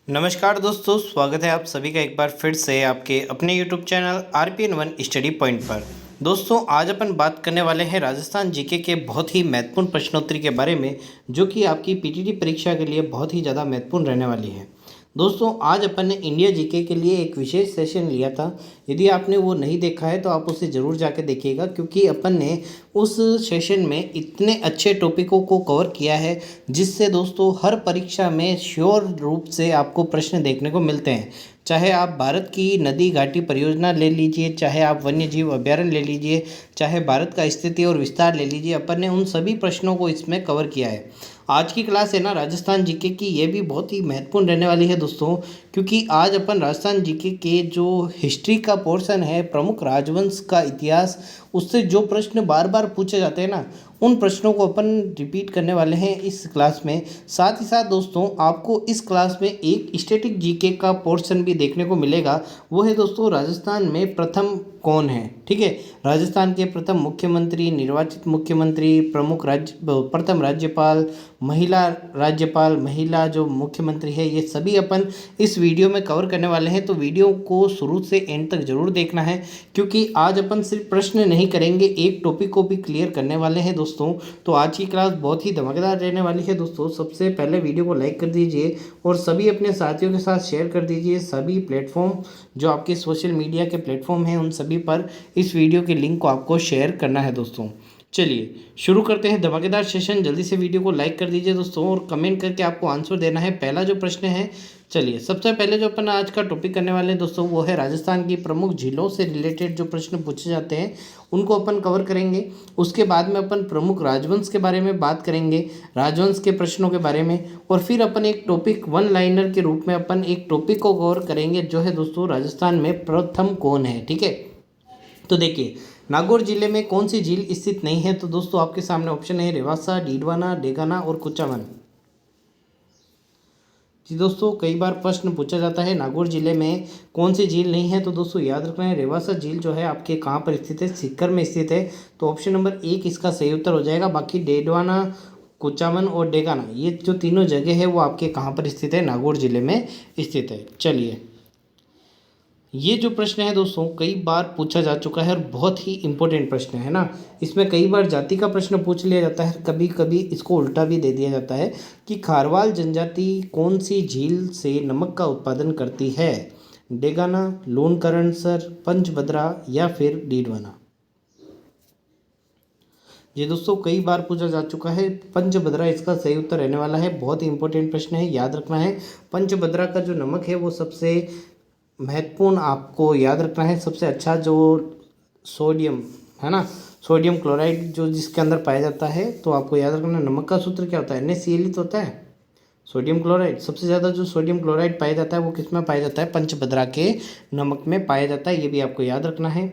नमस्कार दोस्तों, स्वागत है आप सभी का एक बार फिर से आपके अपने YouTube channel RPN1 study point पर। दोस्तों, आज अपन बात करने वाले हैं राजस्थान जीके के बहुत ही महत्वपूर्ण प्रश्नोत्तरी के बारे में, जो कि आपकी पीटीटी परीक्षा के लिए बहुत ही ज़्यादा महत्वपूर्ण रहने वाली है। दोस्तों, आज अपन ने इंडिया जीके के लिए एक विशेष सेशन लिया था। यदि आपने वो नहीं देखा है तो आप उसे ज़रूर जाके देखिएगा, क्योंकि अपन ने उस सेशन में इतने अच्छे टॉपिकों को कवर किया है जिससे दोस्तों हर परीक्षा में श्योर रूप से आपको प्रश्न देखने को मिलते हैं। चाहे आप भारत की नदी घाटी परियोजना ले लीजिए, चाहे आप वन्य जीव अभ्यारण्य ले लीजिए, चाहे भारत का स्थिति और विस्तार ले लीजिए, अपन ने उन सभी प्रश्नों को इसमें कवर किया है। आज की क्लास है ना राजस्थान जीके की, ये भी बहुत ही महत्वपूर्ण रहने वाली है दोस्तों, क्योंकि आज अपन राजस्थान जीके के जो हिस्ट्री का पोर्शन है, प्रमुख राजवंश का इतिहास, उससे जो प्रश्न बार बार पूछे जाते हैं ना, उन प्रश्नों को अपन रिपीट करने वाले हैं इस क्लास में। साथ ही साथ दोस्तों, आपको इस क्लास में एक स्टैटिक जीके का पोर्शन भी देखने को मिलेगा। वो है दोस्तों, राजस्थान में प्रथम कौन है। ठीक है, राजस्थान के प्रथम मुख्यमंत्री, निर्वाचित मुख्यमंत्री, प्रमुख प्रथम राज्यपाल, महिला जो मुख्यमंत्री है, ये सभी अपन इस वीडियो में कवर करने वाले हैं। तो वीडियो को शुरू से एंड तक जरूर देखना है, क्योंकि आज अपन सिर्फ प्रश्न नहीं करेंगे, एक टॉपिक को भी क्लियर करने वाले हैं दोस्तों। तो आज की क्लास बहुत ही धमाकेदार रहने वाली है दोस्तों। सबसे पहले वीडियो को लाइक कर दीजिए और सभी अपने साथियों के साथ शेयर कर दीजिए। सभी प्लेटफॉर्म जो आपके सोशल मीडिया के प्लेटफॉर्म हैं, उन सभी पर इस वीडियो के लिंक को आपको शेयर करना है दोस्तों। चलिए शुरू करते हैं धमाकेदार सेशन। जल्दी से वीडियो को लाइक कर दीजिए दोस्तों और कमेंट करके आपको आंसर देना है। पहला जो प्रश्न है, चलिए सबसे पहले जो अपन आज का टॉपिक करने वाले हैं दोस्तों, वो है राजस्थान की प्रमुख झीलों से रिलेटेड जो प्रश्न पूछे जाते हैं उनको अपन कवर करेंगे। उसके बाद में अपन प्रमुख राजवंश के बारे में बात करेंगे, राजवंश के प्रश्नों के बारे में, और फिर अपन एक टॉपिक वन लाइनर के रूप में अपन एक टॉपिक को कवर करेंगे, जो है दोस्तों राजस्थान में प्रथम कौन है। ठीक है, तो देखिए नागौर जिले में कौन सी झील स्थित नहीं है। तो दोस्तों आपके सामने ऑप्शन है रेवासा, डीडवाना, डेगाना और कुचामन। जी दोस्तों, कई बार प्रश्न पूछा जाता है नागौर जिले में कौन सी झील नहीं है। तो दोस्तों याद रखना है, रेवासा झील जो है आपके कहाँ पर स्थित है, सीकर में स्थित है। तो ऑप्शन नंबर 1 इसका सही उत्तर हो जाएगा। बाकी डेडवाना, कुचामन और डेगाना, ये जो तीनों जगह है वो आपके कहाँ पर स्थित है, नागौर जिले में स्थित है। चलिए, ये जो प्रश्न है दोस्तों कई बार पूछा जा चुका है और बहुत ही इम्पोर्टेंट प्रश्न है ना। इसमें कई बार जाति का प्रश्न पूछ लिया जाता है, कभी कभी इसको उल्टा भी दे दिया जाता है कि खारवाल जनजाति कौन सी झील से नमक का उत्पादन करती है, डेगाना, लूणकरणसर, पंचभद्रा या फिर डीडवाना। ये दोस्तों कई बार पूछा जा चुका है, पंचभद्रा इसका सही उत्तर रहने वाला है। बहुत ही इंपॉर्टेंट प्रश्न है, याद रखना है। पंचभद्रा का जो नमक है वो सबसे महत्वपूर्ण आपको याद रखना है। सबसे अच्छा जो सोडियम है ना, सोडियम क्लोराइड जो जिसके अंदर पाया जाता है, तो आपको याद रखना नमक का सूत्र क्या होता है, NaCl ही तो होता है, सोडियम क्लोराइड। सबसे ज़्यादा जो सोडियम क्लोराइड पाया जाता है वो किस में पाया जाता है, पंचभद्रा के नमक में पाया जाता है। ये भी आपको याद रखना है।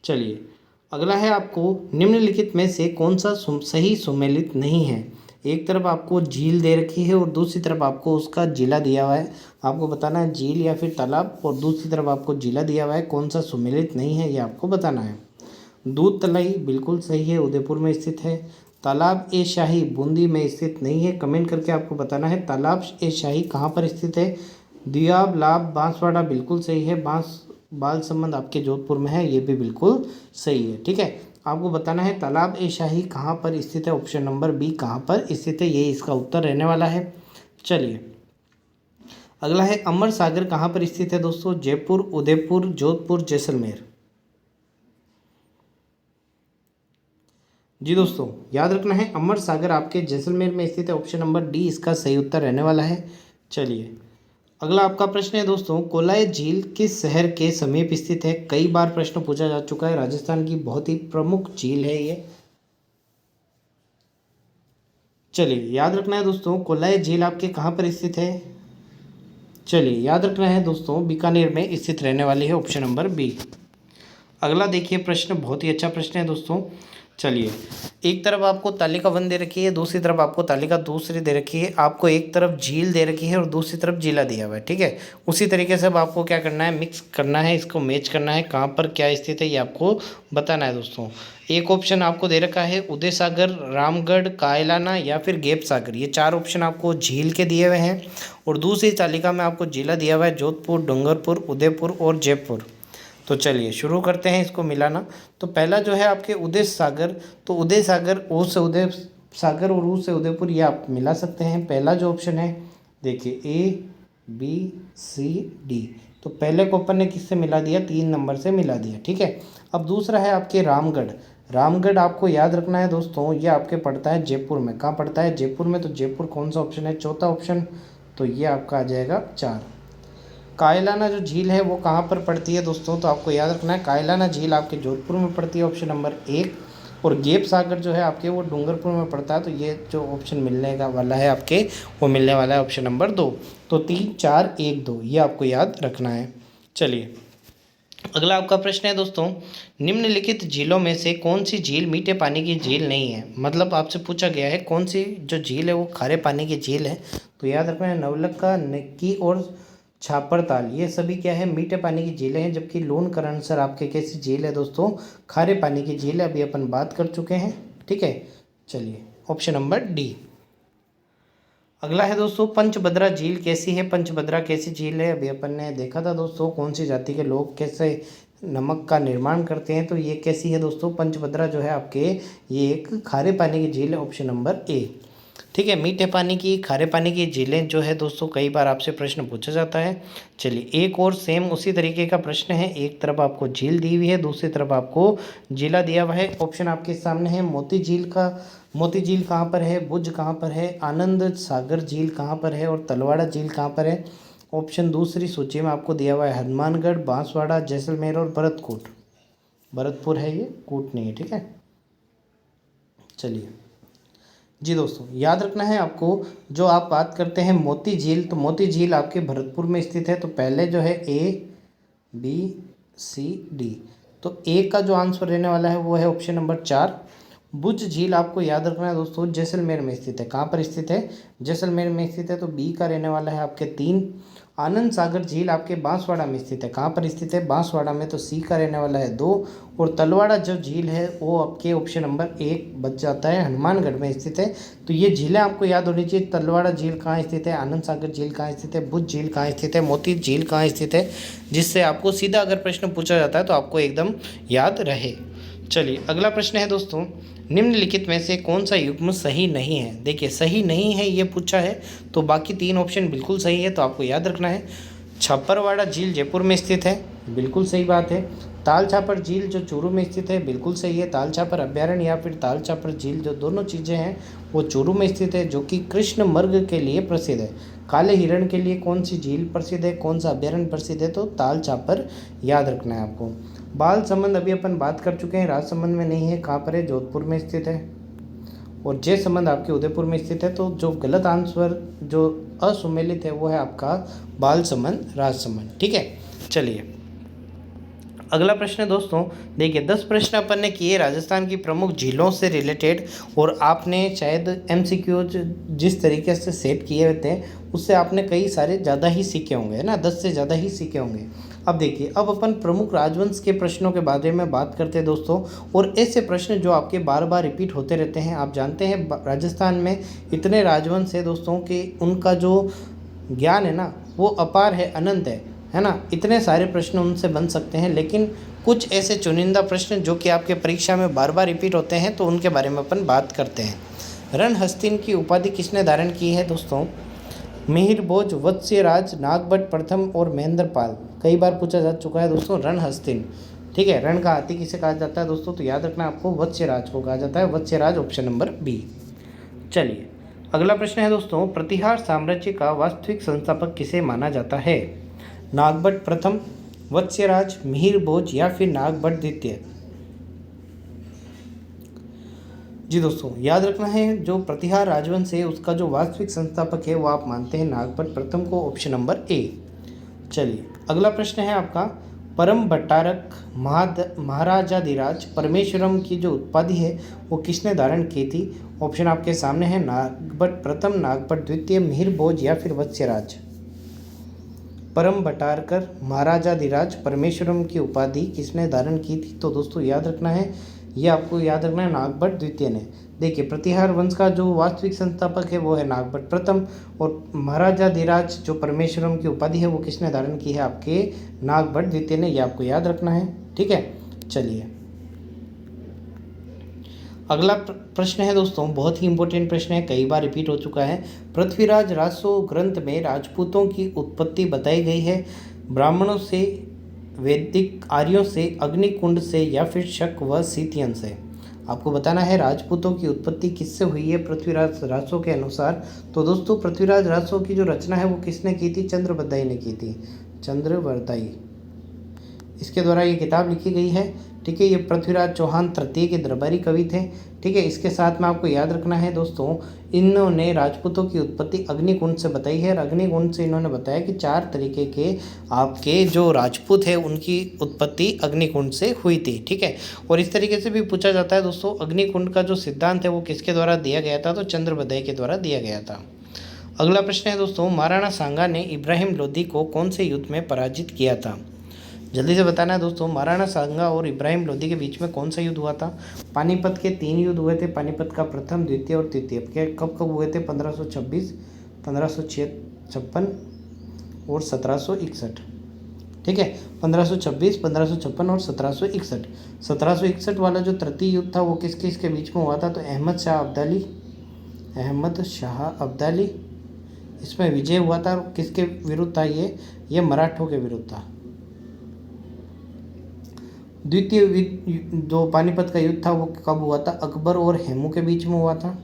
चलिए अगला है, आपको निम्नलिखित में से कौन सा सही सुमेलित नहीं है। एक तरफ आपको झील दे रखी है और दूसरी तरफ आपको उसका जिला दिया हुआ है। आपको बताना है झील या फिर तालाब, और दूसरी तरफ आपको जिला दिया हुआ है, कौन सा सुमेलित नहीं है ये आपको बताना है। दूध तलाई बिल्कुल सही है, उदयपुर में स्थित है। तालाब ए शाही बूंदी में स्थित नहीं है। कमेंट करके आपको बताना है तालाब ए शाही कहाँ पर स्थित है। दियाब लाभ बांसवाड़ा बिल्कुल सही है। बाल संबंध आपके जोधपुर में है, ये भी बिल्कुल सही है। ठीक है, आपको बताना है तालाब ए शाही कहाँ पर स्थित है, ऑप्शन नंबर बी कहाँ पर स्थित है, ये इसका उत्तर रहने वाला है। चलिए अगला है, अमर सागर कहाँ पर स्थित है दोस्तों, जयपुर, उदयपुर, जोधपुर, जैसलमेर। जी दोस्तों याद रखना है, अमर सागर आपके जैसलमेर में स्थित है, ऑप्शन नंबर डी इसका सही उत्तर रहने वाला है। चलिए अगला आपका प्रश्न है दोस्तों, कोलाय झील किस शहर के समीप स्थित है। कई बार प्रश्न पूछा जा चुका है, राजस्थान की बहुत ही प्रमुख झील है ये। चलिए याद रखना है दोस्तों, कोलाय झील आपके कहाँ पर स्थित है। चलिए याद रखना है दोस्तों, बीकानेर में स्थित रहने वाली है, ऑप्शन नंबर बी। अगला देखिए प्रश्न, बहुत ही अच्छा प्रश्न है दोस्तों, चलिए, एक तरफ आपको तालिका वन दे रखी है, दूसरी तरफ आपको तालिका दूसरी दे रखी है, आपको एक तरफ झील दे रखी है और दूसरी तरफ जिला दिया हुआ है, ठीक है। उसी तरीके से अब आपको क्या करना है, मिक्स करना है, इसको मैच करना है, कहाँ पर क्या स्थित है ये आपको बताना है दोस्तों। एक ऑप्शन आपको दे रखा है उदय सागर, रामगढ़, कायलाना या फिर गेप सागर, ये चार ऑप्शन आपको झील के दिए हुए हैं। और दूसरी तालिका में आपको जिला दिया हुआ है जोधपुर, डूंगरपुर, उदयपुर और जयपुर। तो चलिए शुरू करते हैं इसको मिलाना। तो पहला जो है आपके उदय सागर, तो उदय सागर, ओ से उदय सागर और ऊ से उदयपुर, ये आप मिला सकते हैं। पहला जो ऑप्शन है देखिए ABCD, तो पहले को अपन ने किससे मिला दिया, 3 नंबर से मिला दिया, ठीक है। अब दूसरा है आपके रामगढ़। रामगढ़ आपको याद रखना है दोस्तों, ये आपके पड़ता है जयपुर में। कहाँ पड़ता है, जयपुर में। तो जयपुर कौन सा ऑप्शन है, चौथा ऑप्शन, तो ये आपका आ जाएगा 4। कायलाना जो झील है वो कहाँ पर पड़ती है दोस्तों, तो आपको याद रखना है कायलाना झील आपके जोधपुर में पड़ती है, ऑप्शन नंबर 1। और गेप सागर जो है आपके वो डूंगरपुर में पड़ता है, तो ये जो ऑप्शन मिलने का वाला है आपके, वो मिलने वाला है ऑप्शन नंबर 2। तो 3, 4, 1, 2 ये आपको याद रखना है। चलिए अगला आपका प्रश्न है दोस्तों, निम्नलिखित झीलों में से कौन सी झील मीठे पानी की झील नहीं है। मतलब आपसे पूछा गया है कौन सी जो झील है वो खारे पानी की झील है। तो याद रखना है नवलखा, नक्की और छापर ताल, ये सभी क्या है, मीठे पानी की झीलें हैं। जबकि लोनकरणसर आपके कैसी झील है दोस्तों, खारे पानी की झील है, अभी अपन बात कर चुके हैं, ठीक है। चलिए ऑप्शन नंबर डी। अगला है दोस्तों पंचभद्रा झील कैसी है। पंचभद्रा कैसी झील है, अभी अपन ने देखा था दोस्तों, कौन सी जाति के लोग कैसे नमक का निर्माण करते हैं। तो ये कैसी है दोस्तों, पंचभद्रा जो है आपके, ये एक खारे पानी की झील है, ऑप्शन नंबर ए, ठीक है। मीठे पानी की, खारे पानी की झीलें जो है दोस्तों, कई बार आपसे प्रश्न पूछा जाता है। चलिए एक और सेम उसी तरीके का प्रश्न है, एक तरफ आपको झील दी हुई है, दूसरी तरफ आपको जिला दिया हुआ है। ऑप्शन आपके सामने है, मोती झील का, मोती झील कहाँ पर है, भुज कहाँ पर है, आनंद सागर झील कहाँ पर है और तलवाड़ा झील कहाँ पर है। ऑप्शन दूसरी सूची में आपको दिया हुआ है हनुमानगढ़, बांसवाड़ा, जैसलमेर और भरतकूट। भरतपुर है ये, कूट नहीं है, ठीक है। चलिए जी दोस्तों, याद रखना है आपको, जो आप बात करते हैं मोती झील, तो मोती झील आपके भरतपुर में स्थित है। तो पहले जो है ABCD, तो ए का जो आंसर रहने वाला है वो है ऑप्शन नंबर 4। भुज झील आपको याद रखना है दोस्तों, जैसलमेर में स्थित है। कहाँ पर स्थित है, जैसलमेर में स्थित है, तो बी का रहने वाला है आपके 3। आनंद सागर झील आपके बांसवाड़ा में स्थित है। कहाँ पर स्थित है, बांसवाड़ा में, तो सी का रहने वाला है 2। और तलवाड़ा जो झील है वो आपके ऑप्शन नंबर 1 बच जाता है, हनुमानगढ़ में स्थित है। तो ये झीलें आपको याद होनी चाहिए, तलवाड़ा झील कहाँ स्थित है, आनंद सागर झील कहाँ स्थित है, भुज झील कहाँ स्थित है, मोती झील कहाँ स्थित है, जिससे आपको सीधा अगर प्रश्न पूछा जाता है तो आपको एकदम याद रहे। चलिए अगला प्रश्न है दोस्तों, निम्नलिखित में से कौन सा युग्म सही नहीं है। देखिए सही नहीं है ये पूछा है, तो बाकी 3 ऑप्शन बिल्कुल सही है, तो आपको याद रखना है। छापरवाड़ा झील जयपुर में स्थित है, बिल्कुल सही बात है। ताल छापर झील जो चूरू में स्थित है, बिल्कुल सही है। ताल छापर अभ्यारण्य या फिर ताल छापर झील, जो दोनों चीज़ें हैं वो चूरू में स्थित है, जो कि कृष्ण मृग के लिए प्रसिद्ध है। काले हिरण के लिए कौन सी झील प्रसिद्ध है, कौन सा अभ्यारण्य प्रसिद्ध है, तो ताल छापर याद रखना है आपको। बाल संबंध अभी अपन बात कर चुके हैं, राजसमंद में नहीं है, कहाँ पर है, जोधपुर में स्थित है। और जय संबंध आपके उदयपुर में स्थित है। तो जो गलत आंसर जो असुमेलित है वो है आपका बाल संबंध, राजसमंद, ठीक है। चलिए अगला प्रश्न है दोस्तों, देखिए 10 प्रश्न अपन ने किए राजस्थान की प्रमुख झीलों से रिलेटेड, और आपने शायद MCQ जिस तरीके से सेट किए हुए थे उससे आपने कई सारे ज़्यादा ही सीखे होंगे, है ना, 10 से ज़्यादा ही सीखे होंगे। अब देखिए, अब अपन प्रमुख राजवंश के प्रश्नों के बारे में बात करते हैं दोस्तों, और ऐसे प्रश्न जो आपके बार बार रिपीट होते रहते हैं। आप जानते हैं राजस्थान में इतने राजवंश है दोस्तों कि उनका जो ज्ञान है ना वो अपार है, अनंत है ना। इतने सारे प्रश्न उनसे बन सकते हैं, लेकिन कुछ ऐसे चुनिंदा प्रश्न जो कि आपके परीक्षा में बार बार रिपीट होते हैं, तो उनके बारे में अपन बात करते हैं। रणहस्तिन की उपाधि किसने धारण की है दोस्तों, मिहिर भोज, वत्स्यराज, नागभट्ट प्रथम और महेंद्रपाल। कई बार पूछा जा चुका है दोस्तों रणहस्तिन, ठीक है। रण का हाथी किसे कहा जाता है दोस्तों, तो याद रखना आपको वत्स्यराज को कहा जाता है, वत्स्यराज ऑप्शन नंबर बी। चलिए अगला प्रश्न है दोस्तों, प्रतिहार साम्राज्य का वास्तविक संस्थापक किसे माना जाता है, नागभट्ट प्रथम, वत्स्यराज, मिहिर भोज या फिर नागभट्ट द्वितीय। जी दोस्तों, याद रखना है जो प्रतिहार राजवंश है उसका जो वास्तविक संस्थापक है वो आप मानते हैं नागभट्ट प्रथम को, ऑप्शन नंबर ए। चलिए अगला प्रश्न है आपका, परम भट्टारक महाराजाधिराज परमेश्वरम की जो उपाधि है वो किसने धारण की थी? ऑप्शन आपके सामने है, नागभट्ट प्रथम, नागभट्ट द्वितीय, मिहिर भोज या फिर वत्स्यराज। परम भट्टारकर महाराजाधिराज परमेश्वरम की उपाधि किसने धारण की थी? तो दोस्तों याद रखना है, ये आपको याद रखना है, नागभट्ट द्वितीय ने। देखिए, प्रतिहार वंश का जो वास्तविक संस्थापक है वो है नागभट्ट प्रथम, और महाराजाधिराज जो परमेश्वरम की उपाधि है वो किसने धारण की है? आपके नागभट्ट द्वितीय ने। ये आपको याद रखना है, ठीक है। चलिए, अगला प्रश्न है दोस्तों, बहुत ही इंपॉर्टेंट प्रश्न है, कई बार रिपीट हो चुका है। पृथ्वीराज रासो ग्रंथ में राजपूतों की उत्पत्ति बताई गई है। ब्राह्मणों से, वैदिक आर्यों से, अग्निकुंड से या फिर शक व सीतियन से। आपको बताना है राजपूतों की उत्पत्ति किससे हुई है पृथ्वीराज रासो के अनुसार। तो दोस्तों पृथ्वीराज रासो की जो रचना है वो किसने की थी? चंद्रबरदाई ने की थी, चंद्रबरदाई, इसके द्वारा ये किताब लिखी गई है, ठीक है। ये पृथ्वीराज चौहान तृतीय के दरबारी कवि थे, ठीक है। इसके साथ में आपको याद रखना है दोस्तों, इन्होंने राजपूतों की उत्पत्ति अग्निकुंड से बताई है, और अग्निकुंड से इन्होंने बताया कि 4 तरीके के आपके जो राजपूत है उनकी उत्पत्ति अग्निकुंड से हुई थी, ठीक है। और इस तरीके से भी पूछा जाता है दोस्तों, अग्निकुंड का जो सिद्धांत है वो किसके द्वारा दिया गया था? तो चंद्रबरदाई के द्वारा दिया गया था। अगला प्रश्न है दोस्तों, महाराणा सांगा ने इब्राहिम लोदी को कौन से युद्ध में पराजित किया था? जल्दी से बताना है दोस्तों, महाराणा सांगा और इब्राहिम लोदी के बीच में कौन सा युद्ध हुआ था? पानीपत के 3 युद्ध हुए थे, पानीपत का प्रथम, द्वितीय और तृतीय। कब कब हुए थे? 1526, 1556 और 1761, ठीक है। 1526, 1556 और 1761। 1761 वाला जो तृतीय युद्ध था वो किस किस के बीच में हुआ था? तो अहमद शाह अब्दाली, इसमें विजय हुआ था। किसके विरुद्ध था? ये मराठों के विरुद्ध था। द्वितीय जो पानीपत का युद्ध था वो कब हुआ था? अकबर और हेमू के बीच में हुआ था,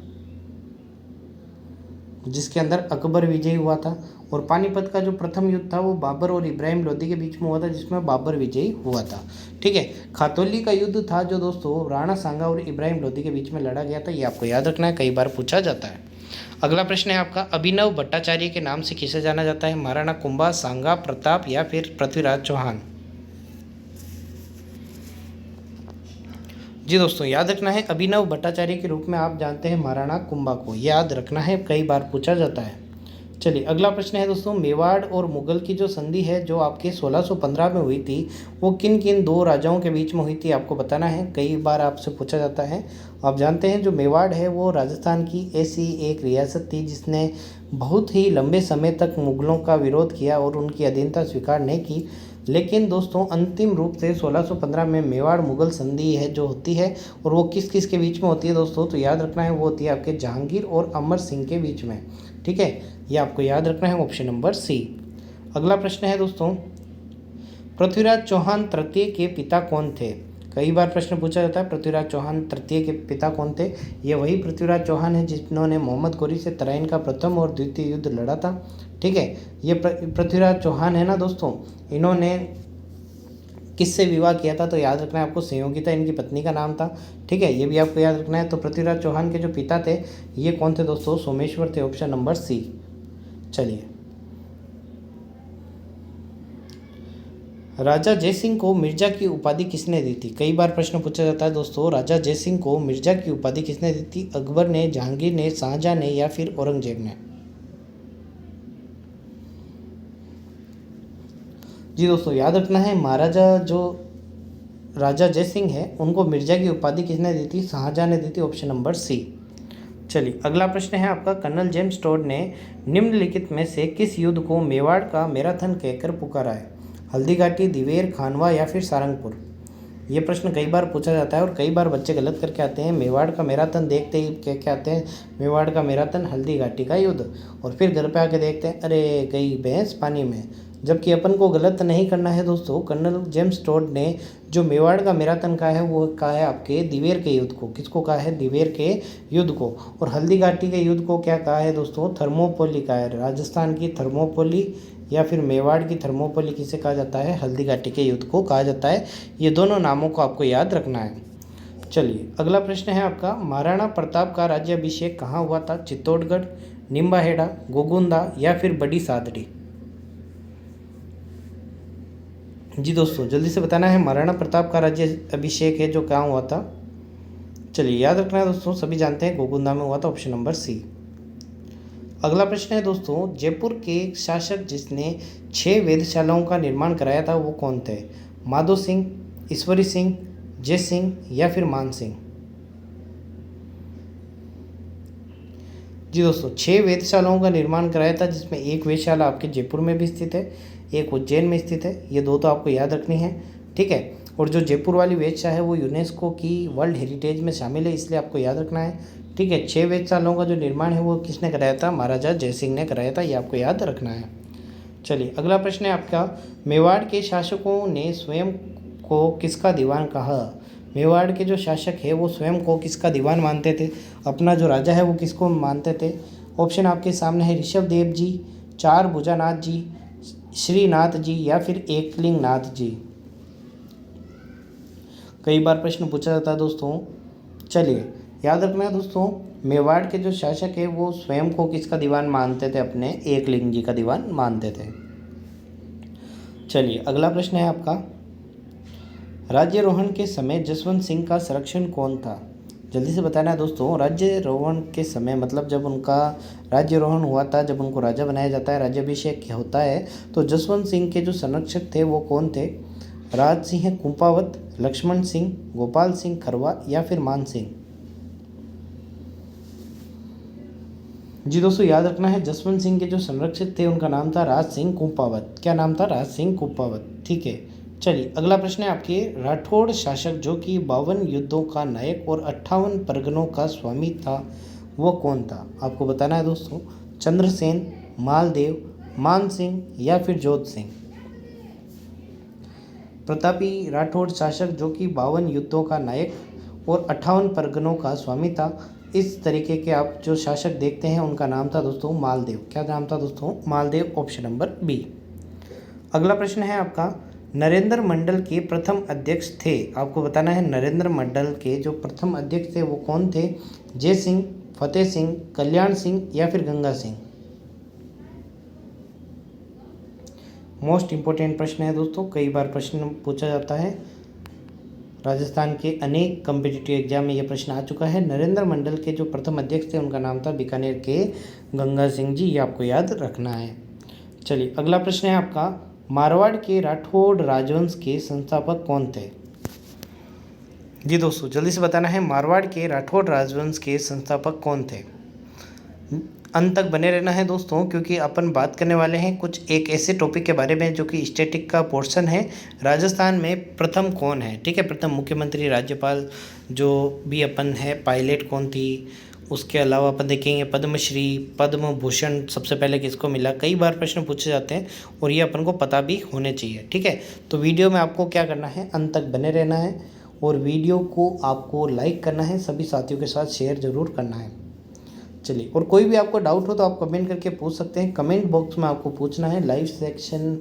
जिसके अंदर अकबर विजयी हुआ था। और पानीपत का जो प्रथम युद्ध था वो बाबर और इब्राहिम लोदी के बीच में हुआ था, जिसमें बाबर विजयी हुआ था, ठीक है। खातौली का युद्ध था जो दोस्तों राणा सांगा और इब्राहिम लोदी के बीच में लड़ा गया था। ये आपको याद रखना है, कई बार पूछा जाता है। अगला प्रश्न है आपका, अभिनव भट्टाचार्य के नाम से किसे जाना जाता है? महाराणा कुंभा, सांगा, प्रताप या फिर पृथ्वीराज चौहान? जी दोस्तों याद रखना है, अभिनव भट्टाचार्य के रूप में आप जानते हैं महाराणा कुंभा को, याद रखना है, कई बार पूछा जाता है। चलिए, अगला प्रश्न है दोस्तों, मेवाड़ और मुगल की जो संधि है जो आपके 1615 में हुई थी वो किन किन 2 राजाओं के बीच में हुई थी? आपको बताना है, कई बार आपसे पूछा जाता है। आप जानते हैं जो मेवाड़ है वो राजस्थान की ऐसी एक रियासत थी जिसने बहुत ही लंबे समय तक मुगलों का विरोध किया और उनकी अधीनता स्वीकार नहीं की। लेकिन दोस्तों अंतिम रूप से 1615 में मेवाड़ मुगल संधि है जो होती है, और वो किस किस के बीच में होती है दोस्तों? तो याद रखना है, वो होती है आपके जहांगीर और अमर सिंह के बीच में, ठीक है। ये आपको याद रखना है, ऑप्शन नंबर सी। अगला प्रश्न है दोस्तों, पृथ्वीराज चौहान तृतीय के पिता कौन थे? कई बार प्रश्न पूछा जाता है, पृथ्वीराज चौहान तृतीय के पिता कौन थे? ये वही पृथ्वीराज चौहान है जिन्होंने मोहम्मद गोरी से तराइन का प्रथम और द्वितीय युद्ध लड़ा था, ठीक है। ये पृथ्वीराज चौहान है ना दोस्तों, इन्होंने किससे विवाह किया था? तो याद रखना है आपको, संयोगिता इनकी पत्नी का नाम था, ठीक है। ये भी आपको याद रखना है। तो पृथ्वीराज चौहान के जो पिता थे ये कौन थे दोस्तों? सोमेश्वर थे, ऑप्शन नंबर सी। चलिए, राजा जयसिंह को मिर्जा की उपाधि किसने दी थी? कई बार प्रश्न पूछा जाता है दोस्तों, राजा जयसिंह को मिर्जा की उपाधि किसने दी थी? अकबर ने, जहांगीर ने, शाहजहां ने या फिर औरंगजेब ने? जी दोस्तों याद रखना है, राजा जयसिंह है उनको मिर्जा की उपाधि किसने दी थी? शाहजहां ने दी थी, ऑप्शन नंबर सी। चलिए, अगला प्रश्न है आपका, कर्नल जेम्स टोड ने निम्नलिखित में से किस युद्ध को मेवाड़ का मैराथन कहकर पुकारा है? हल्दीघाटी, दिवेर, खानवा या फिर सारंगपुर? ये प्रश्न कई बार पूछा जाता है और कई बार बच्चे गलत करके आते हैं। मेवाड़ का मैराथन देखते ही क्या क्या आते हैं? मेवाड़ का मैराथन, हल्दीघाटी का युद्ध, और फिर घर पे आके देखते हैं अरे गई भैंस पानी में। जबकि अपन को गलत नहीं करना है दोस्तों, कर्नल जेम्स टोड ने जो मेवाड़ का मैराथन कहा है वो कहा है आपके दिवेर के युद्ध को। किसको कहा है? दिवेर के युद्ध को। और हल्दीघाटी के युद्ध को क्या कहा है दोस्तों? थर्मोपोली कहा है। राजस्थान की थर्मोपोली या फिर मेवाड़ की थर्मोपोली किसे कहा जाता है? हल्दीघाटी के युद्ध को कहा जाता है। ये दोनों नामों को आपको याद रखना है। चलिए, अगला प्रश्न है आपका, महाराणा प्रताप का राज्याभिषेक कहाँ हुआ था? चित्तौड़गढ़, निम्बाहेड़ा, गोगुंदा या फिर बड़ी सादड़ी? जी दोस्तों, जल्दी से बताना है महाराणा प्रताप का राज्य अभिषेक है जो कहाँ हुआ था। चलिए, याद रखना है दोस्तों, सभी जानते हैं गोकुंदा में हुआ था, ऑप्शन नंबर सी। अगला प्रश्न है दोस्तों, जयपुर के शासक जिसने 6 वेधशालाओं का निर्माण कराया था वो कौन थे? माधो सिंह, ईश्वरी सिंह, जय सिंह या फिर मान सिंह? जी दोस्तों, 6 वेधशालाओं का निर्माण कराया था, जिसमें एक वेधशाला आपके जयपुर में भी स्थित है, एक उज्जैन में स्थित है। ये दो तो आपको याद रखनी है, ठीक है। और जो जयपुर वाली वेधशाला है वो यूनेस्को की वर्ल्ड हेरिटेज में शामिल है, इसलिए आपको याद रखना है, ठीक है। 6 वेधशालाओं का जो निर्माण है वो किसने कराया था? महाराजा जयसिंह ने कराया था, ये आपको याद रखना है। चलिए, अगला प्रश्न है आपका, मेवाड़ के शासकों ने स्वयं को किसका दीवान कहा? मेवाड़ के जो शासक है वो स्वयं को किसका दीवान मानते थे? अपना जो राजा है वो किसको मानते थे? ऑप्शन आपके सामने है, ऋषभ देव जी, चार भुजानाथ जी, श्रीनाथ जी या फिर एकलिंग नाथ जी। कई बार प्रश्न पूछा जाता है दोस्तों। चलिए, याद रखना है दोस्तों, मेवाड़ के जो शासक है वो स्वयं को किसका दीवान मानते थे? अपने एकलिंग जी का दीवान मानते थे। चलिए, अगला प्रश्न है आपका, राज्यारोहण के समय जसवंत सिंह का संरक्षण कौन था? जल्दी से बताना है दोस्तों, राज्यारोहण के समय मतलब जब उनका राज्यारोहण हुआ था, जब उनको राजा बनाया जाता है, राज्याभिषेक होता है, तो जसवंत सिंह के जो संरक्षक थे वो कौन थे? राज सिंह कुंपावत, लक्ष्मण सिंह, गोपाल सिंह खरवा या फिर मान सिंह? जी दोस्तों, याद रखना है, जसवंत सिंह के जो संरक्षक थे उनका नाम था राज सिंह कुंपावत। क्या नाम था? राज सिंह कुंपावत, ठीक है। चलिए, अगला प्रश्न है आपके, राठौड़ शासक जो कि 52 युद्धों का नायक और 58 परगनों का स्वामी था वो कौन था? आपको बताना है दोस्तों, चंद्रसेन, मालदेव, मान सिंह या फिर जोध सिंह? प्रतापी राठौड़ शासक जो कि 52 युद्धों का नायक और 58 परगनों का स्वामी था, इस तरीके के आप जो शासक देखते हैं उनका नाम था दोस्तों मालदेव। क्या नाम था दोस्तों? Maldev, option number B. अगला प्रश्न है आपका, नरेंद्र मंडल के प्रथम अध्यक्ष थे, आपको बताना है नरेंद्र मंडल के जो प्रथम अध्यक्ष थे वो कौन थे? जय सिंह, फतेह सिंह, कल्याण सिंह या फिर गंगा सिंह? मोस्ट इंपॉर्टेंट प्रश्न है दोस्तों, कई बार प्रश्न पूछा जाता है, राजस्थान के अनेक कम्पिटिटिव एग्जाम में यह प्रश्न आ चुका है। नरेंद्र मंडल के जो प्रथम अध्यक्ष थे उनका नाम था बीकानेर के गंगा सिंह जी, ये आपको याद रखना है। चलिए, अगला प्रश्न है आपका, मारवाड़ के राठौड़ राजवंश के संस्थापक कौन थे? जी दोस्तों, जल्दी से बताना है, मारवाड़ के राठौड़ राजवंश के संस्थापक कौन थे? अंत तक बने रहना है दोस्तों, क्योंकि अपन बात करने वाले हैं कुछ एक ऐसे टॉपिक के बारे में जो कि स्टैटिक का पोर्शन है। राजस्थान में प्रथम कौन है, ठीक है, प्रथम मुख्यमंत्री, राज्यपाल जो भी अपन है, पायलट कौन थी, उसके अलावा अपन देखेंगे पद्मश्री, पद्म भूषण सबसे पहले किसको मिला। कई बार प्रश्न पूछे जाते हैं और ये अपन को पता भी होने चाहिए, ठीक है। तो वीडियो में आपको क्या करना है, अंत तक बने रहना है और वीडियो को आपको लाइक करना है, सभी साथियों के साथ शेयर ज़रूर करना है। चलिए, और कोई भी आपको डाउट हो तो आप कमेंट करके पूछ सकते हैं, कमेंट बॉक्स में आपको पूछना है, लाइव सेक्शन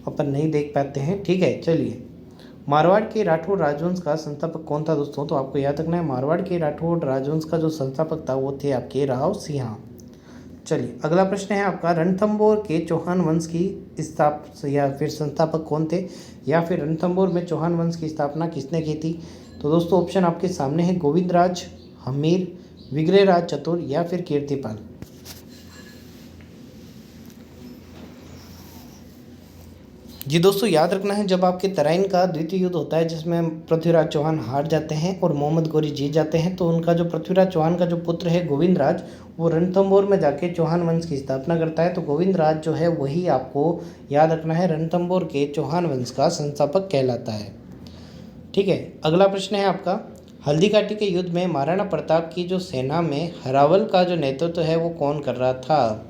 अपन नहीं देख पाते हैं, ठीक है। चलिए, मारवाड़ के राठौड़ राजवंश का संस्थापक कौन था दोस्तों? तो आपको याद रखना है, मारवाड़ के राठौड़ राजवंश का जो संस्थापक था वो थे आपके राव सिंह। चलिए, अगला प्रश्न है आपका, रणथंभौर के चौहान वंश की या फिर संस्थापक कौन थे, या फिर रणथंभौर में चौहान वंश की स्थापना किसने की थी? तो दोस्तों, ऑप्शन आपके सामने है, गोविंदराज, हमीर, विग्रहराज चतुर या फिर कीर्तिपाल? जी दोस्तों, याद रखना है, जब आपके तराइन का द्वितीय युद्ध होता है जिसमें पृथ्वीराज चौहान हार जाते हैं और मोहम्मद गौरी जीत जाते हैं, तो उनका जो पृथ्वीराज चौहान का जो पुत्र है गोविंदराज, वो रणथंभौर में जाके चौहान वंश की स्थापना करता है। तो गोविंदराज जो है वही आपको याद रखना है रणथंभौर के चौहान वंश का संस्थापक कहलाता है, ठीक है। अगला प्रश्न है आपका, हल्दी घाटी के युद्ध में महाराणा प्रताप की जो सेना में हरावल का जो नेतृत्व है वो कौन कर रहा था?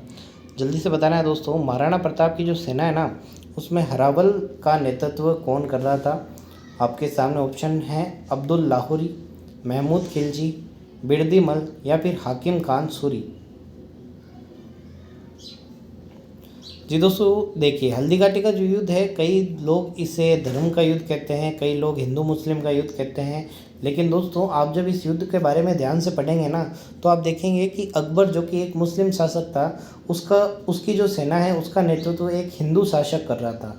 जल्दी से बताना है दोस्तों, महाराणा प्रताप की जो सेना है ना उसमें हरावल का नेतृत्व कौन कर रहा था? आपके सामने ऑप्शन है, अब्दुल लाहौरी, महमूद खिलजी, बिरदी मल या फिर हाकिम खान सूरी? जी दोस्तों, देखिए, हल्दी घाटी का जो युद्ध है, कई लोग इसे धर्म का युद्ध कहते हैं, कई लोग हिंदू मुस्लिम का युद्ध कहते हैं, लेकिन दोस्तों आप जब इस युद्ध के बारे में ध्यान से पढ़ेंगे ना तो आप देखेंगे कि अकबर जो कि एक मुस्लिम शासक था, उसकी जो सेना है उसका नेतृत्व एक हिंदू शासक कर रहा था,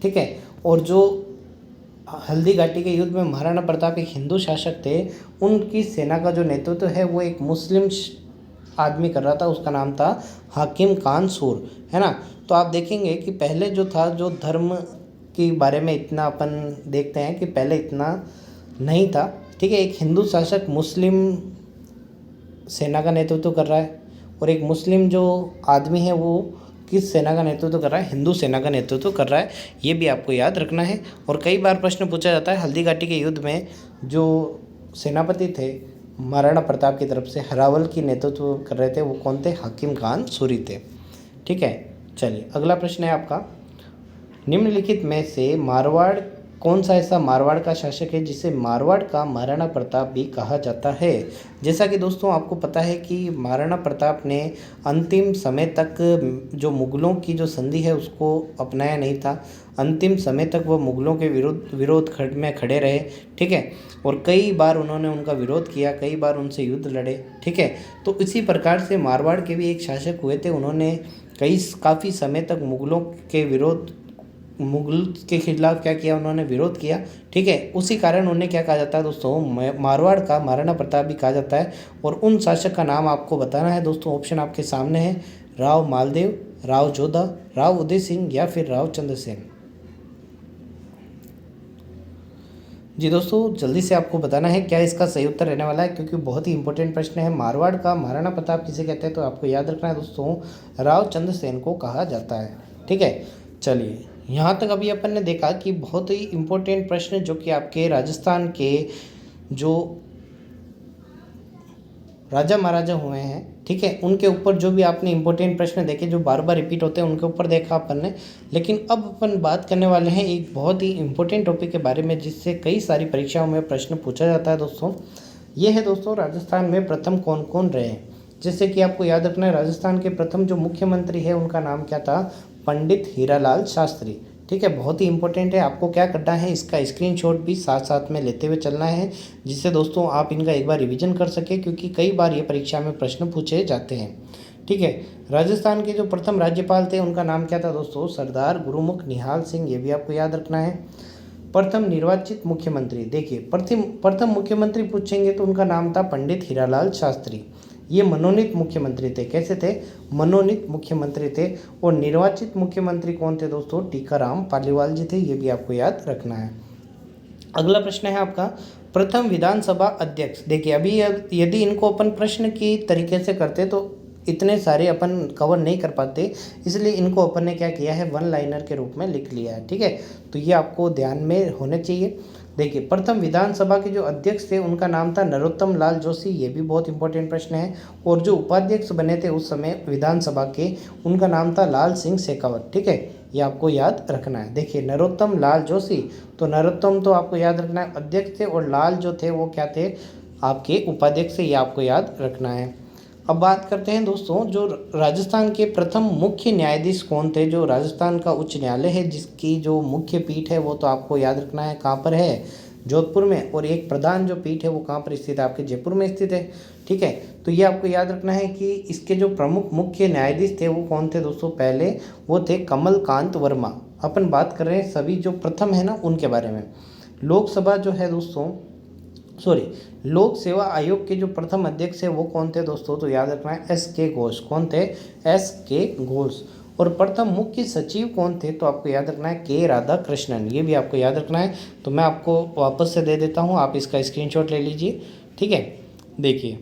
ठीक है। और जो हल्दी घाटी के युद्ध में महाराणा प्रताप एक हिंदू शासक थे, उनकी सेना का जो नेतृत्व है वो एक मुस्लिम आदमी कर रहा था, उसका नाम था हाकिम खान सूर, है ना। तो आप देखेंगे कि पहले जो था, जो धर्म के बारे में इतना अपन देखते हैं कि पहले इतना नहीं था, ठीक है। एक हिंदू शासक मुस्लिम सेना का नेतृत्व कर रहा है, और एक मुस्लिम जो आदमी है वो किस सेना का नेतृत्व कर रहा है, हिंदू सेना का नेतृत्व कर रहा है, ये भी आपको याद रखना है। और कई बार प्रश्न पूछा जाता है, हल्दी घाटी के युद्ध में जो सेनापति थे महाराणा प्रताप की तरफ से, हरावल की नेतृत्व कर रहे थे, वो कौन थे, हाकिम खान सूरी थे, ठीक है। चलिए अगला प्रश्न है आपका, निम्नलिखित में से मारवाड़ कौन सा ऐसा मारवाड़ का शासक है जिसे मारवाड़ का महाराणा प्रताप भी कहा जाता है। जैसा कि दोस्तों आपको पता है कि महाराणा प्रताप ने अंतिम समय तक जो मुग़लों की जो संधि है उसको अपनाया नहीं था। अंतिम समय तक वो मुग़लों के विरोध में खड़े रहे, ठीक है। और कई बार उन्होंने उनका विरोध किया, कई बार उनसे युद्ध लड़े, ठीक है। तो इसी प्रकार से मारवाड़ के भी एक शासक हुए थे, उन्होंने काफ़ी समय तक मुगल के खिलाफ क्या किया, उन्होंने विरोध किया, ठीक है। उसी कारण उन्हें क्या कहा जाता है दोस्तों, मारवाड़ का महाराणा प्रताप भी कहा जाता है। और उन शासक का नाम आपको बताना है दोस्तों, ऑप्शन आपके सामने है, राव मालदेव, राव जोधा, राव उदय सिंह या फिर राव चंद्रसेन। जी दोस्तों जल्दी से आपको बताना है क्या इसका सही उत्तर रहने वाला है, क्योंकि बहुत ही इंपॉर्टेंट प्रश्न है। मारवाड़ का महाराणा प्रताप किसे कहते हैं, तो आपको याद रखना है दोस्तों, राव चंद्रसेन को कहा जाता है, ठीक है। चलिए यहाँ तक अभी अपन ने देखा कि बहुत ही इम्पोर्टेंट प्रश्न जो कि आपके राजस्थान के जो राजा महाराजा हुए हैं, ठीक है, उनके ऊपर जो भी आपने इम्पोर्टेंट प्रश्न देखे जो बार बार रिपीट होते हैं उनके ऊपर देखा अपन ने। लेकिन अब अपन बात करने वाले हैं एक बहुत ही इम्पोर्टेंट टॉपिक के बारे में जिससे कई सारी परीक्षाओं में प्रश्न पूछा जाता है दोस्तों। ये है दोस्तों, राजस्थान में प्रथम कौन कौन रहे हैं। जैसे कि आपको याद रखना है, राजस्थान के प्रथम जो मुख्यमंत्री है उनका नाम क्या था, पंडित हीरालाल शास्त्री, ठीक है। बहुत ही इंपॉर्टेंट है, आपको क्या करना है, इसका स्क्रीनशॉट भी साथ साथ में लेते हुए चलना है, जिससे दोस्तों आप इनका एक बार रिवीजन कर सके, क्योंकि कई बार ये परीक्षा में प्रश्न पूछे जाते हैं, ठीक है। राजस्थान के जो प्रथम राज्यपाल थे उनका नाम क्या था दोस्तों, सरदार गुरुमुख निहाल सिंह, ये भी आपको याद रखना है। प्रथम निर्वाचित मुख्यमंत्री, देखिए प्रथम मुख्यमंत्री पूछेंगे तो उनका नाम था पंडित हीरालाल शास्त्री। ये मनोनीत मुख्यमंत्री थे, कैसे थे, मनोनीत मुख्यमंत्री थे। और निर्वाचित मुख्यमंत्री कौन थे दोस्तों, टीकाराम पालीवाल जी थे, ये भी आपको याद रखना है। अगला प्रश्न है आपका, प्रथम विधानसभा अध्यक्ष। देखिए अभी यदि इनको अपन प्रश्न की तरीके से करते तो इतने सारे अपन कवर नहीं कर पाते, इसलिए इनको अपन ने क्या किया है, वन लाइनर के रूप में लिख लिया है, ठीक है। तो ये आपको ध्यान में होने चाहिए। देखिए प्रथम विधानसभा के जो अध्यक्ष थे उनका नाम था नरोत्तम लाल जोशी, ये भी बहुत इंपॉर्टेंट प्रश्न है। और जो उपाध्यक्ष बने थे उस समय विधानसभा के, उनका नाम था लाल सिंह शेखावत, ठीक है। ये आपको याद रखना है। देखिए नरोत्तम लाल जोशी, तो नरोत्तम तो आपको याद रखना है अध्यक्ष थे, और लाल जो थे वो क्या थे, आपके उपाध्यक्ष से, ये आपको याद रखना है। अब बात करते हैं दोस्तों, जो राजस्थान के प्रथम मुख्य न्यायाधीश कौन थे। जो राजस्थान का उच्च न्यायालय है जिसकी जो मुख्य पीठ है वो तो आपको याद रखना है कहाँ पर है, जोधपुर में। और एक प्रधान जो पीठ है वो कहाँ पर स्थित है, आपके जयपुर में स्थित है, ठीक है। तो ये आपको याद रखना है कि इसके जो प्रमुख मुख्य न्यायाधीश थे वो कौन थे दोस्तों, पहले वो थे कमलकांत वर्मा। अपन बात कर रहे हैं सभी जो प्रथम है ना उनके बारे में। लोकसभा जो है दोस्तों, लोक सेवा आयोग के जो प्रथम अध्यक्ष है वो कौन थे दोस्तों, तो याद रखना है S.K. घोष। कौन थे, S.K. घोष। और प्रथम मुख्य सचिव कौन थे, तो आपको याद रखना है K. राधाकृष्णन, ये भी आपको याद रखना है। तो मैं आपको वापस से दे देता हूँ, आप इसका स्क्रीनशॉट ले लीजिए, ठीक है। देखिए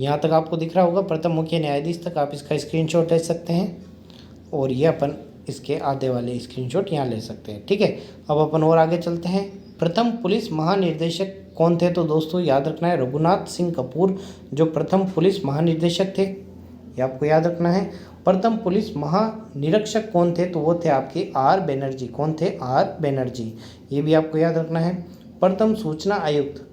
यहाँ तक आपको दिख रहा होगा, प्रथम मुख्य न्यायाधीश तक आप इसका स्क्रीनशॉट ले सकते हैं, और ये अपन इसके आधे वाले स्क्रीनशॉट यहाँ ले सकते हैं, ठीक है। अब अपन और आगे चलते हैं। प्रथम पुलिस महानिर्देशक कौन थे, तो दोस्तों याद रखना है रघुनाथ सिंह कपूर, जो प्रथम पुलिस महानिर्देशक थे, ये आपको याद रखना है। प्रथम पुलिस महानिरीक्षक कौन थे, तो वो थे आपके R. बनर्जी। कौन थे, R. बनर्जी, ये भी आपको याद रखना है। प्रथम सूचना आयुक्त,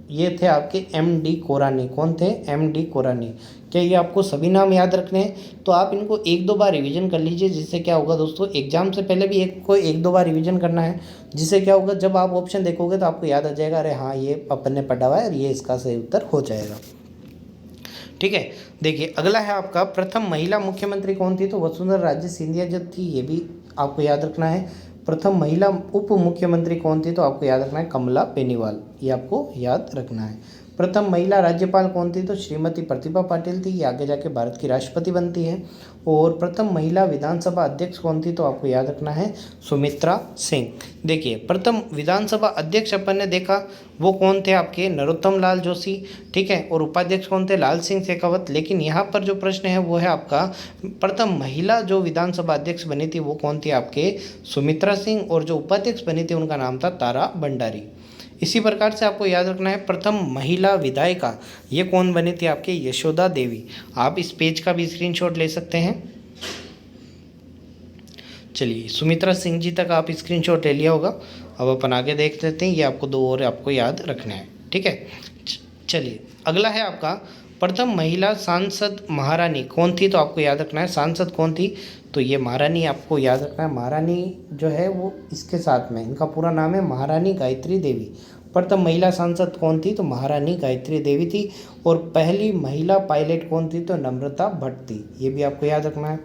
ये थे आपके M.D. कोरानी। कौन थे, M.D. कोरानी। क्या ये आपको सभी नाम याद रखने हैं, तो आप इनको एक दो बार रिवीजन कर लीजिए, जिससे क्या होगा दोस्तों, एग्जाम से पहले भी एक दो बार रिवीजन करना है, जिससे क्या होगा, जब आप ऑप्शन देखोगे तो आपको याद आ जाएगा, अरे हाँ ये अपन ने पढ़ा हुआ है और ये इसका सही उत्तर हो जाएगा, ठीक है। देखिए अगला है आपका, प्रथम महिला मुख्यमंत्री कौन थी, तो वसुंधरा राजे सिंधिया जब थी, ये भी आपको याद रखना है। प्रथम महिला उप मुख्यमंत्री कौन थी? तो आपको याद रखना है कमला बेनीवाल, ये आपको याद रखना है। प्रथम महिला राज्यपाल कौन थी? तो श्रीमती प्रतिभा पाटिल थी, ये आगे जाके भारत की राष्ट्रपति बनती है। और प्रथम महिला विधानसभा अध्यक्ष कौन थी? तो आपको याद रखना है सुमित्रा सिंह। देखिए प्रथम विधानसभा अध्यक्ष अपन ने देखा वो कौन थे? आपके नरोत्तम लाल जोशी, ठीक है। और उपाध्यक्ष कौन थे? लाल सिंह शेखावत। लेकिन यहाँ पर जो प्रश्न है वो है आपका प्रथम महिला जो विधानसभा अध्यक्ष बनी थी वो कौन थी? आपके सुमित्रा सिंह। और जो उपाध्यक्ष बनी थी उनका नाम था तारा भंडारी। इसी प्रकार से आपको याद रखना है प्रथम महिला विधायिका ये कौन बनी थी? आपके यशोदा देवी। आप इस पेज का भी स्क्रीनशॉट ले सकते हैं। चलिए सुमित्रा सिंह जी तक आप स्क्रीनशॉट ले लिया होगा। अब अपन आगे देख लेते हैं, ये आपको दो और आपको याद रखना है, ठीक है। चलिए अगला है आपका प्रथम महिला सांसद महारानी कौन थी? तो आपको याद रखना है सांसद कौन थी? तो ये महारानी आपको याद रखना है। महारानी जो है वो इसके साथ में इनका पूरा नाम है महारानी गायत्री देवी। प्रथम महिला सांसद कौन थी? तो महारानी गायत्री देवी थी। और पहली महिला पायलट कौन थी? तो नम्रता भट्ट थी, ये भी आपको याद रखना है।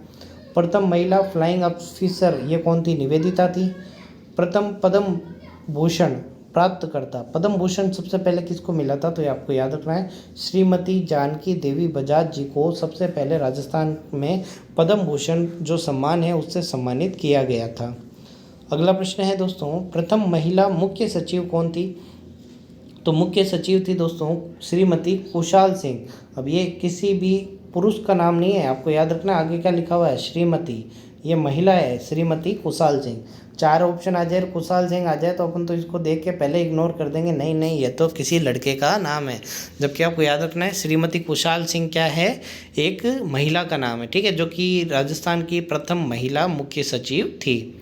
प्रथम महिला फ्लाइंग ऑफिसर ये कौन थी? निवेदिता थी। प्रथम पद्म भूषण प्राप्तकर्ता, पद्म भूषण सबसे पहले किसको मिला था? तो ये आपको याद रखना है श्रीमती जानकी देवी बजाज जी को सबसे पहले राजस्थान में पद्म भूषण जो सम्मान है उससे सम्मानित किया गया था। अगला प्रश्न है दोस्तों प्रथम महिला मुख्य सचिव कौन थी? तो मुख्य सचिव थी दोस्तों श्रीमती कुशाल सिंह। अब ये किसी भी पुरुष का नाम नहीं है, आपको याद रखना आगे क्या लिखा हुआ है श्रीमती, ये महिला है श्रीमती कुशाल सिंह। चार ऑप्शन आ जाए कुशाल सिंह आ जाए तो अपन तो इसको देख के पहले इग्नोर कर देंगे, नहीं नहीं ये तो किसी लड़के का नाम है। जबकि आपको याद रखना है श्रीमती कुशाल सिंह क्या है? एक महिला का नाम है, ठीक है, जो कि राजस्थान की प्रथम महिला मुख्य सचिव थी।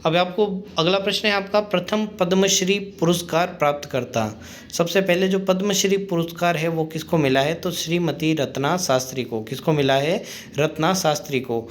अब आपको अगला प्रश्न है आपका प्रथम पद्मश्री पुरस्कार प्राप्तकर्ता। सबसे पहले जो पद्मश्री पुरस्कार है वो किसको मिला है? तो श्रीमती रत्ना शास्त्री को। किसको मिला है? रत्ना शास्त्री को।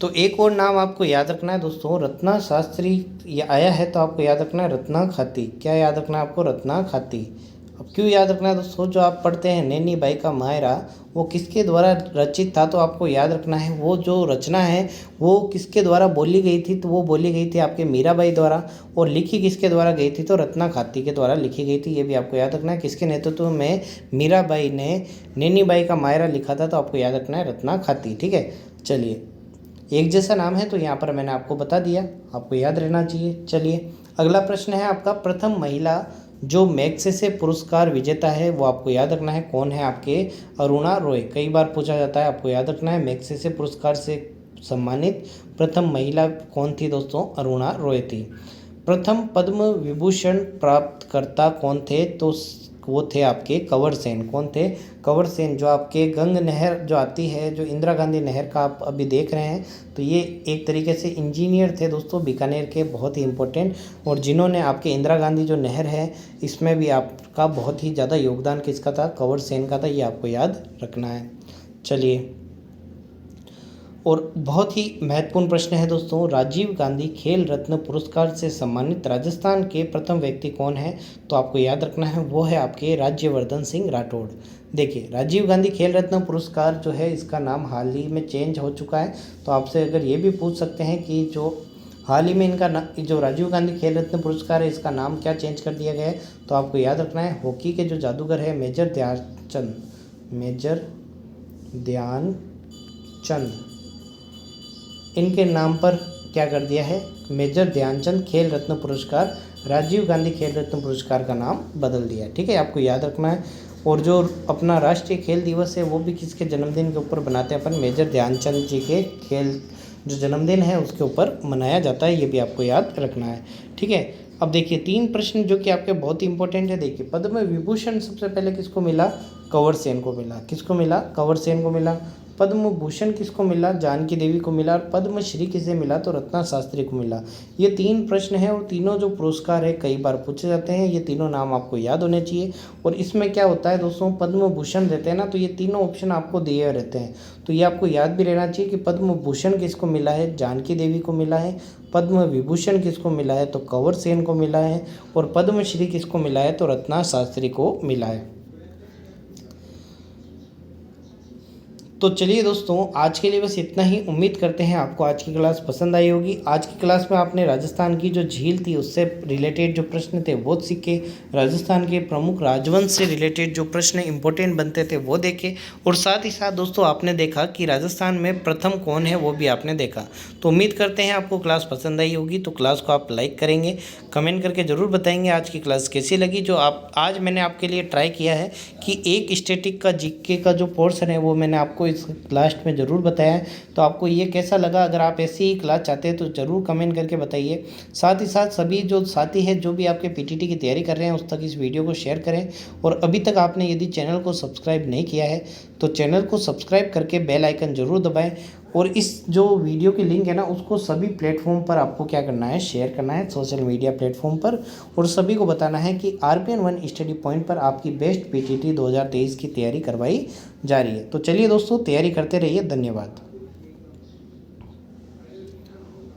तो एक और नाम आपको याद रखना है दोस्तों, रत्ना शास्त्री ये आया है तो आपको याद रखना है रत्ना खाती। क्या याद रखना है आपको? रत्ना खाती। अब क्यों याद रखना है दोस्तों? जो आप पढ़ते हैं नैनी बाई का मायरा वो किसके द्वारा रचित था? तो आपको याद रखना है वो जो रचना है वो किसके द्वारा बोली गई थी? तो वो बोली गई थी आपके मीराबाई द्वारा। और लिखी किसके द्वारा गई थी? तो रत्ना खाती के द्वारा लिखी गई थी। ये भी आपको याद रखना है किसके नेतृत्व में मीराबाई ने नैनी बाई का मायरा लिखा था। तो आपको याद रखना है रत्ना खाती, ठीक है। चलिए एक जैसा नाम है तो यहाँ पर मैंने आपको बता दिया, आपको याद रहना चाहिए। चलिए अगला प्रश्न है आपका प्रथम महिला जो मैग्सेसे पुरस्कार विजेता है वो आपको याद रखना है कौन है? आपके अरुणा रॉय। कई बार पूछा जाता है, आपको याद रखना है मैग्सेसे पुरस्कार से सम्मानित प्रथम महिला कौन थी दोस्तों? अरुणा रॉय थी। प्रथम पद्म विभूषण प्राप्तकर्ता कौन थे? तो वो थे आपके कंवर सेन। कौन थे? कंवर सेन। जो आपके गंग नहर जो आती है, जो इंदिरा गांधी नहर का आप अभी देख रहे हैं, तो ये एक तरीके से इंजीनियर थे दोस्तों बीकानेर के, बहुत ही इंपॉर्टेंट। और जिन्होंने आपके इंदिरा गांधी जो नहर है इसमें भी आपका बहुत ही ज़्यादा योगदान किसका था? कंवर सेन का था, ये आपको याद रखना है। चलिए और बहुत ही महत्वपूर्ण प्रश्न है दोस्तों, राजीव गांधी खेल रत्न पुरस्कार से सम्मानित राजस्थान के प्रथम व्यक्ति कौन है? तो आपको याद रखना है वो है आपके राज्यवर्धन सिंह राठौड़। देखिए राजीव गांधी खेल रत्न पुरस्कार जो है इसका नाम हाल ही में चेंज हो चुका है। तो आपसे अगर ये भी पूछ सकते हैं कि जो हाल ही में इनका जो राजीव गांधी खेल रत्न पुरस्कार है इसका नाम क्या चेंज कर दिया गया है? तो आपको याद रखना है हॉकी के जो जादूगर है मेजर ध्यानचंद, इनके नाम पर क्या कर दिया है? मेजर ध्यानचंद खेल रत्न पुरस्कार राजीव गांधी खेल रत्न पुरस्कार का नाम बदल दिया, ठीक है, आपको याद रखना है। और जो अपना राष्ट्रीय खेल दिवस है वो भी किसके जन्मदिन के ऊपर बनाते हैं अपन? मेजर ध्यानचंद जी के खेल जो जन्मदिन है उसके ऊपर मनाया जाता है, ये भी आपको याद रखना है, ठीक है। अब देखिए तीन प्रश्न जो कि आपके बहुत ही इंपॉर्टेंट है। देखिए पद्म विभूषण सबसे पहले किसको मिला? कंवर सेन को मिला। किसको मिला? कंवर सेन को मिला। पद्म भूषण किसको मिला? जानकी देवी को मिला। और पद्मश्री किसे मिला? तो रत्ना शास्त्री को मिला। ये तीन प्रश्न है और तीनों जो पुरस्कार है कई बार पूछे जाते हैं, ये तीनों नाम आपको याद होने चाहिए। और इसमें क्या होता है दोस्तों, पद्म भूषण रहते हैं ना, तो ये तीनों ऑप्शन आपको दिए रहते हैं, तो ये आपको याद भी रहना चाहिए कि पद्म भूषण किसको मिला है? जानकी देवी को मिला है। पद्म विभूषण किसको मिला है? तो कंवर सेन को मिला है। और पद्मश्री किसको मिला है? तो रत्ना शास्त्री को मिला है। तो चलिए दोस्तों, आज के लिए बस इतना ही। उम्मीद करते हैं आपको आज की क्लास पसंद आई होगी। आज की क्लास में आपने राजस्थान की जो झील थी उससे रिलेटेड जो प्रश्न थे वो सीखे, राजस्थान के प्रमुख राजवंश से रिलेटेड जो प्रश्न इंपॉर्टेंट बनते थे वो देखे, और साथ ही साथ दोस्तों आपने देखा कि राजस्थान में प्रथम कौन है वो भी आपने देखा। तो उम्मीद करते हैं आपको क्लास पसंद आई होगी। तो क्लास को आप लाइक करेंगे, कमेंट करके ज़रूर बताएंगे आज की क्लास कैसी लगी। जो आज मैंने आपके लिए ट्राई किया है कि एक स्टैटिक का जीके का जो पोर्शन है वो मैंने आपको इस लास्ट में ज़रूर बताया है। तो आपको ये कैसा लगा? अगर आप ऐसी ही क्लास चाहते हैं तो ज़रूर कमेंट करके बताइए। साथ ही साथ सभी जो साथी हैं जो भी आपके पीटीटी की तैयारी कर रहे हैं उस तक इस वीडियो को शेयर करें। और अभी तक आपने यदि चैनल को सब्सक्राइब नहीं किया है तो चैनल को सब्सक्राइब करके बेल आइकन ज़रूर दबाएं। और इस जो वीडियो की लिंक है ना उसको सभी प्लेटफॉर्म पर आपको क्या करना है, शेयर करना है, सोशल मीडिया प्लेटफॉर्म पर। और सभी को बताना है कि RPN1 स्टडी पॉइंट पर आपकी बेस्ट पीटीटी 2023 की तैयारी करवाई जा रही है। तो चलिए दोस्तों, तैयारी करते रहिए। धन्यवाद।